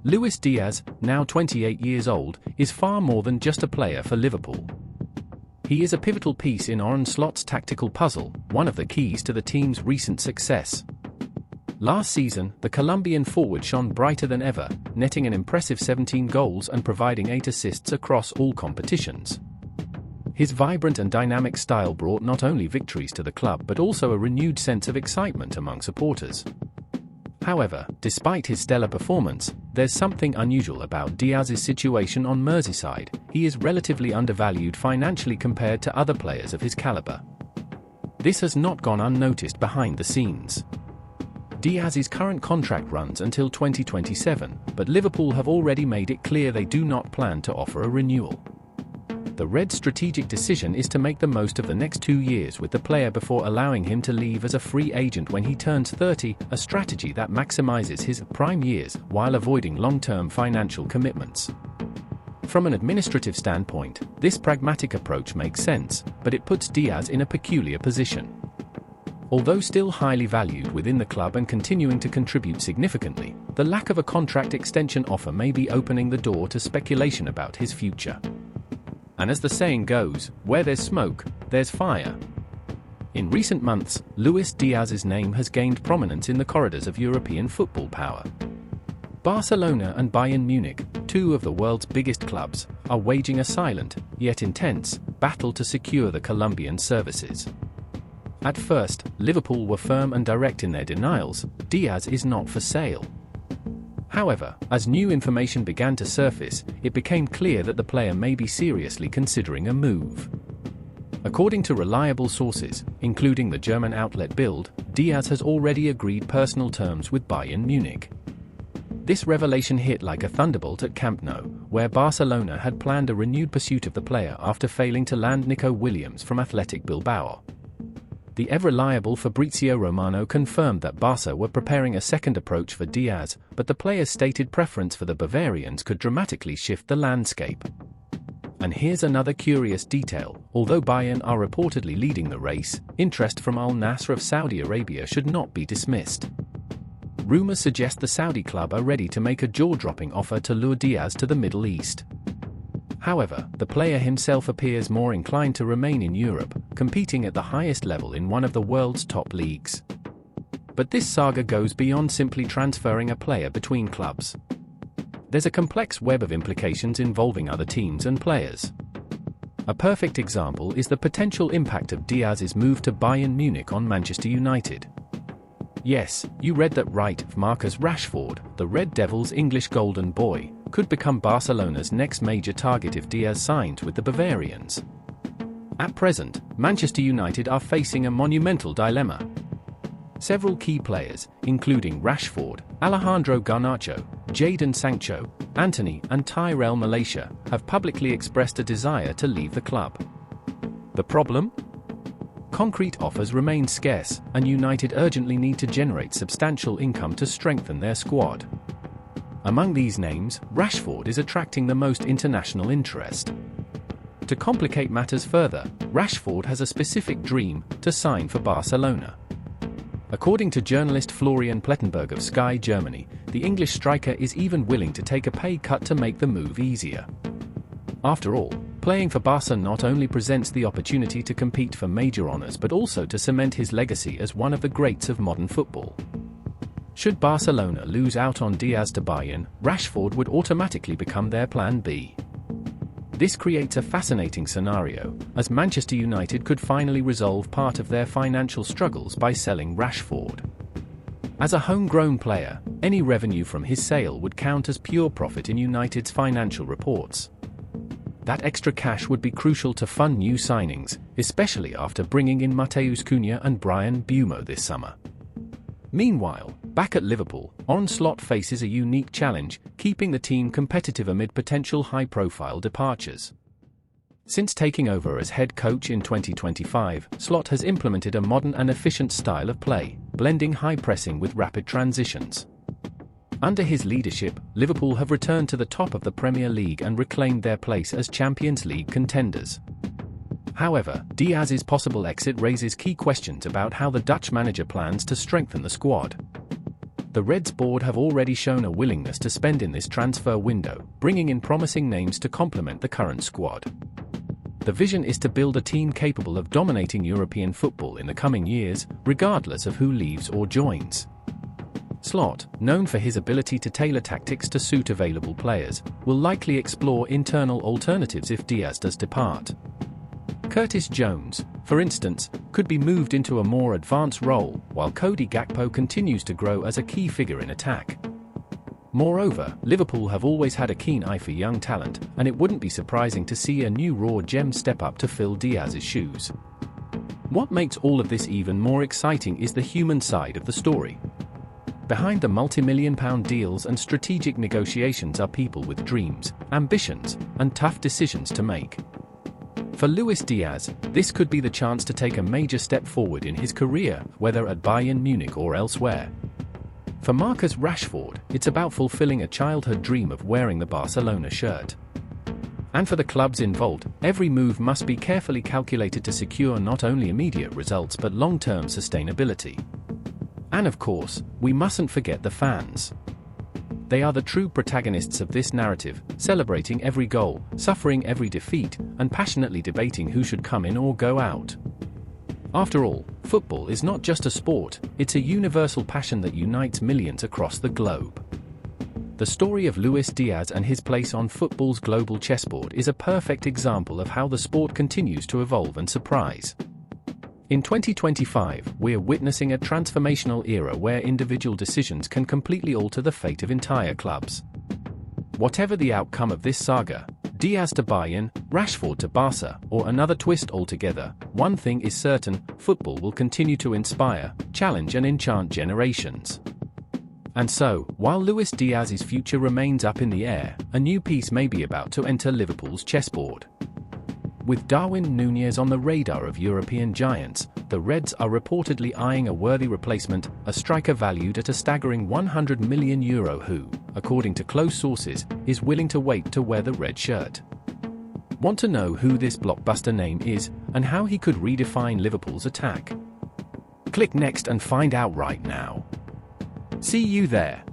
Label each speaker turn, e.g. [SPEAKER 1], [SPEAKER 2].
[SPEAKER 1] Luis Diaz, now 28 years old, is far more than just a player for Liverpool. He is a pivotal piece in Arne Slot's tactical puzzle, one of the keys to the team's recent success. Last season, the Colombian forward shone brighter than ever, netting an impressive 17 goals and providing 8 assists across all competitions. His vibrant and dynamic style brought not only victories to the club but also a renewed sense of excitement among supporters. However, despite his stellar performance, there's something unusual about Diaz's situation on Merseyside. He is relatively undervalued financially compared to other players of his caliber. This has not gone unnoticed behind the scenes. Diaz's current contract runs until 2027, but Liverpool have already made it clear they do not plan to offer a renewal. The Reds' strategic decision is to make the most of the next 2 years with the player before allowing him to leave as a free agent when he turns 30, a strategy that maximizes his prime years while avoiding long-term financial commitments. From an administrative standpoint, this pragmatic approach makes sense, but it puts Diaz in a peculiar position. Although still highly valued within the club and continuing to contribute significantly, the lack of a contract extension offer may be opening the door to speculation about his future. And as the saying goes, where there's smoke, there's fire. In recent months, Luis Diaz's name has gained prominence in the corridors of European football power. Barcelona and Bayern Munich, two of the world's biggest clubs, are waging a silent, yet intense, battle to secure the Colombian services. At first, Liverpool were firm and direct in their denials: Diaz is not for sale. However, as new information began to surface, it became clear that the player may be seriously considering a move. According to reliable sources, including the German outlet Bild, Diaz has already agreed personal terms with Bayern Munich. This revelation hit like a thunderbolt at Camp Nou, where Barcelona had planned a renewed pursuit of the player after failing to land Nico Williams from Athletic Bilbao. The ever-reliable Fabrizio Romano confirmed that Barca were preparing a second approach for Diaz, but the player's stated preference for the Bavarians could dramatically shift the landscape. And here's another curious detail: although Bayern are reportedly leading the race, interest from Al Nassr of Saudi Arabia should not be dismissed. Rumors suggest the Saudi club are ready to make a jaw-dropping offer to lure Diaz to the Middle East. However, the player himself appears more inclined to remain in Europe, competing at the highest level in one of the world's top leagues. But this saga goes beyond simply transferring a player between clubs. There's a complex web of implications involving other teams and players. A perfect example is the potential impact of Diaz's move to Bayern Munich on Manchester United. Yes, you read that right. Marcus Rashford, the Red Devils' English golden boy, could become Barcelona's next major target if Diaz signs with the Bavarians. At present, Manchester United are facing a monumental dilemma. Several key players, including Rashford, Alejandro Garnacho, Jadon Sancho, Antony and Tyrell Malacia, have publicly expressed a desire to leave the club. The problem? Concrete offers remain scarce, and United urgently need to generate substantial income to strengthen their squad. Among these names, Rashford is attracting the most international interest. To complicate matters further, Rashford has a specific dream: to sign for Barcelona. According to journalist Florian Plettenberg of Sky Germany, the English striker is even willing to take a pay cut to make the move easier. After all, playing for Barca not only presents the opportunity to compete for major honours but also to cement his legacy as one of the greats of modern football. Should Barcelona lose out on Diaz to Bayern, Rashford would automatically become their plan B. This creates a fascinating scenario, as Manchester United could finally resolve part of their financial struggles by selling Rashford. As a homegrown player, any revenue from his sale would count as pure profit in United's financial reports. That extra cash would be crucial to fund new signings, especially after bringing in Matheus Cunha and Brian Bumo this summer. Meanwhile, back at Liverpool, Arne Slot faces a unique challenge: keeping the team competitive amid potential high-profile departures. Since taking over as head coach in 2025, Slot has implemented a modern and efficient style of play, blending high pressing with rapid transitions. Under his leadership, Liverpool have returned to the top of the Premier League and reclaimed their place as Champions League contenders. However, Diaz's possible exit raises key questions about how the Dutch manager plans to strengthen the squad. the Reds board have already shown a willingness to spend in this transfer window, bringing in promising names to complement the current squad. The vision is to build a team capable of dominating European football in the coming years, regardless of who leaves or joins. Slot, known for his ability to tailor tactics to suit available players, will likely explore internal alternatives if Diaz does depart. Curtis Jones, for instance, could be moved into a more advanced role, while Cody Gakpo continues to grow as a key figure in attack. Moreover, Liverpool have always had a keen eye for young talent, and it wouldn't be surprising to see a new raw gem step up to fill Diaz's shoes. What makes all of this even more exciting is the human side of the story. Behind the multi-million-pound deals and strategic negotiations are people with dreams, ambitions, and tough decisions to make. For Luis Diaz, this could be the chance to take a major step forward in his career, whether at Bayern Munich or elsewhere. For Marcus Rashford, it's about fulfilling a childhood dream of wearing the Barcelona shirt. And for the clubs involved, every move must be carefully calculated to secure not only immediate results but long-term sustainability. And of course, we mustn't forget the fans. They are the true protagonists of this narrative, celebrating every goal, suffering every defeat, and passionately debating who should come in or go out. After all, football is not just a sport, it's a universal passion that unites millions across the globe. The story of Luis Diaz and his place on football's global chessboard is a perfect example of how the sport continues to evolve and surprise. In 2025, we're witnessing a transformational era where individual decisions can completely alter the fate of entire clubs. Whatever the outcome of this saga, Diaz to Bayern, Rashford to Barca, or another twist altogether, one thing is certain: football will continue to inspire, challenge and enchant generations. And so, while Luis Diaz's future remains up in the air, a new piece may be about to enter Liverpool's chessboard. With Darwin Núñez on the radar of European giants, the Reds are reportedly eyeing a worthy replacement, a striker valued at a staggering €100 million who, according to close sources, is willing to wait to wear the red shirt. Want to know who this blockbuster name is, and how he could redefine Liverpool's attack? Click next and find out right now. See you there.